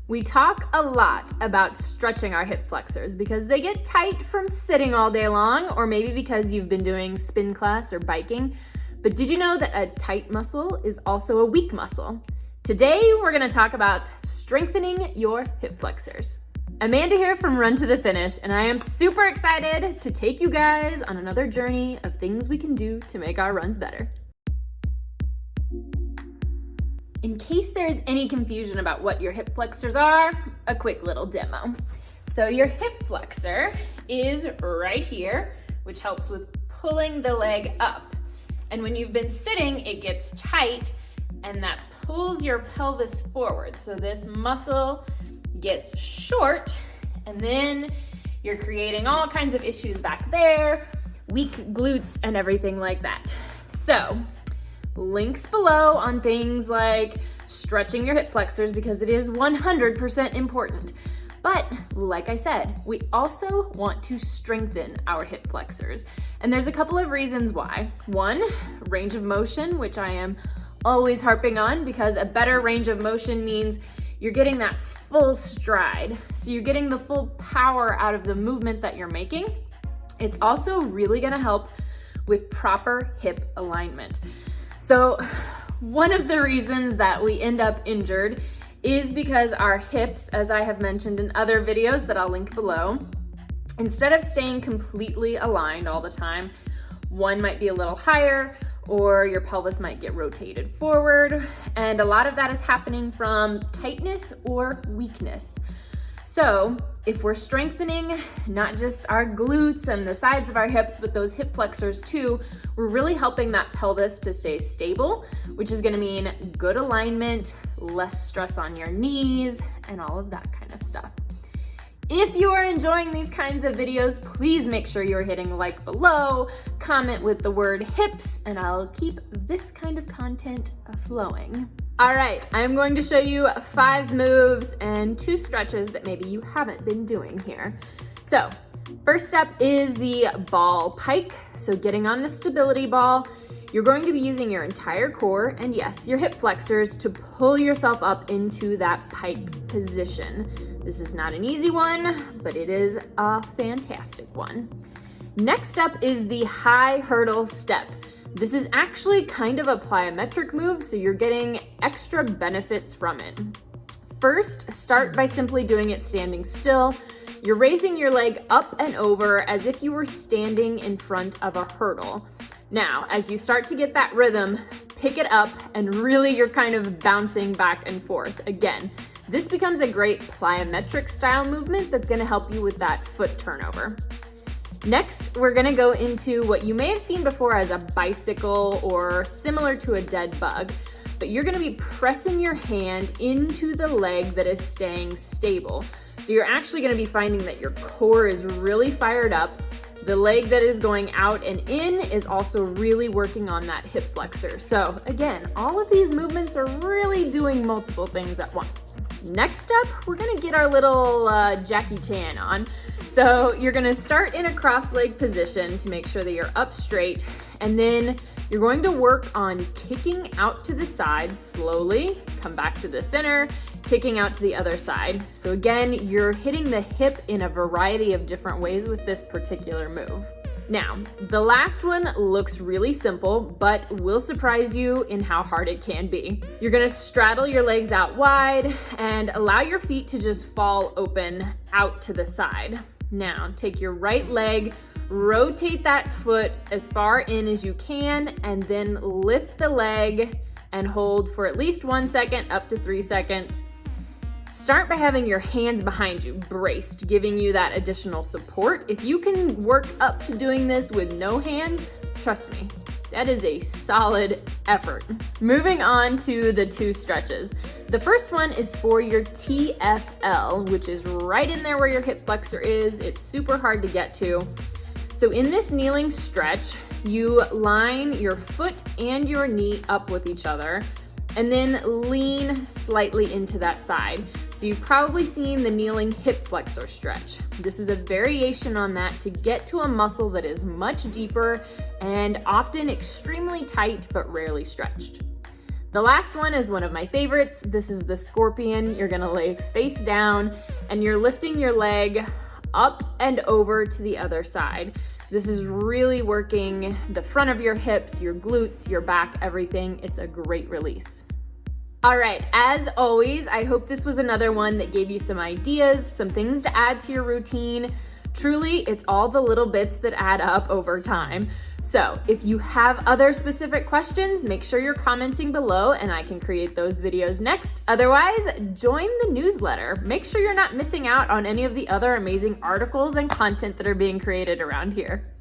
We talk a lot about stretching our hip flexors because they get tight from sitting all day long, or maybe because you've been doing spin class or biking. But did you know that a tight muscle is also a weak muscle? Today, we're gonna talk about strengthening your hip flexors. Amanda here from Run to the Finish, and I am super excited to take you guys on another journey of things we can do to make our runs better. In case there's any confusion about what your hip flexors are, a quick little demo. So your hip flexor is right here, which helps with pulling the leg up. And when you've been sitting, it gets tight and that pulls your pelvis forward. So this muscle gets short and then you're creating all kinds of issues back there, weak glutes and everything like that. So links below on things like stretching your hip flexors because it is 100% important. But like I said, we also want to strengthen our hip flexors. And there's a couple of reasons why. One, range of motion, which I am always harping on because a better range of motion means you're getting that full stride. So you're getting the full power out of the movement that you're making. It's also really gonna help with proper hip alignment. So one of the reasons that we end up injured is because our hips, as I have mentioned in other videos that I'll link below, instead of staying completely aligned all the time, one might be a little higher or your pelvis might get rotated forward. And a lot of that is happening from tightness or weakness. So if we're strengthening not just our glutes and the sides of our hips, but those hip flexors too, we're really helping that pelvis to stay stable, which is gonna mean good alignment, less stress on your knees, and all of that kind of stuff. If you are enjoying these kinds of videos, please make sure you're hitting like below, comment with the word hips, and I'll keep this kind of content flowing. All right, I'm going to show you 5 moves and 2 stretches that maybe you haven't been doing here. So, first step is the ball pike. So getting on the stability ball, you're going to be using your entire core and yes, your hip flexors to pull yourself up into that pike position. This is not an easy one, but it is a fantastic one. Next up is the high hurdle step. This is actually kind of a plyometric move, so you're getting extra benefits from it. First, start by simply doing it standing still. You're raising your leg up and over as if you were standing in front of a hurdle. Now, as you start to get that rhythm, pick it up and really you're kind of bouncing back and forth. Again, this becomes a great plyometric style movement that's gonna help you with that foot turnover. Next, we're gonna go into what you may have seen before as a bicycle or similar to a dead bug, but you're gonna be pressing your hand into the leg that is staying stable. So you're actually gonna be finding that your core is really fired up. The leg that is going out and in is also really working on that hip flexor. So again, all of these movements are really doing multiple things at once. Next up, we're gonna get our little Jackie Chan on. So you're gonna start in a cross leg position to make sure that you're up straight, and then you're going to work on kicking out to the side slowly, come back to the center, kicking out to the other side. So again, you're hitting the hip in a variety of different ways with this particular move. Now, the last one looks really simple, but will surprise you in how hard it can be. You're gonna straddle your legs out wide and allow your feet to just fall open out to the side. Now, take your right leg, rotate that foot as far in as you can, and then lift the leg and hold for at least 1 second, up to 3 seconds. Start by having your hands behind you, braced, giving you that additional support. If you can work up to doing this with no hands, trust me, that is a solid effort. Moving on to the 2 stretches. The first one is for your TFL, which is right in there where your hip flexor is. It's super hard to get to. So in this kneeling stretch, you line your foot and your knee up with each other and then lean slightly into that side. So you've probably seen the kneeling hip flexor stretch. This is a variation on that to get to a muscle that is much deeper and often extremely tight but rarely stretched. The The last one is one of my favorites. This is the scorpion. You're gonna lay face down and you're lifting your leg up and over to the other side. This is really working the front of your hips, your glutes, your back, everything. It's a great release. All right, as always, I hope this was another one that gave you some ideas, some things to add to your routine. Truly, it's all the little bits that add up over time. So if you have other specific questions, make sure you're commenting below and I can create those videos next. Otherwise, join the newsletter. Make sure you're not missing out on any of the other amazing articles and content that are being created around here.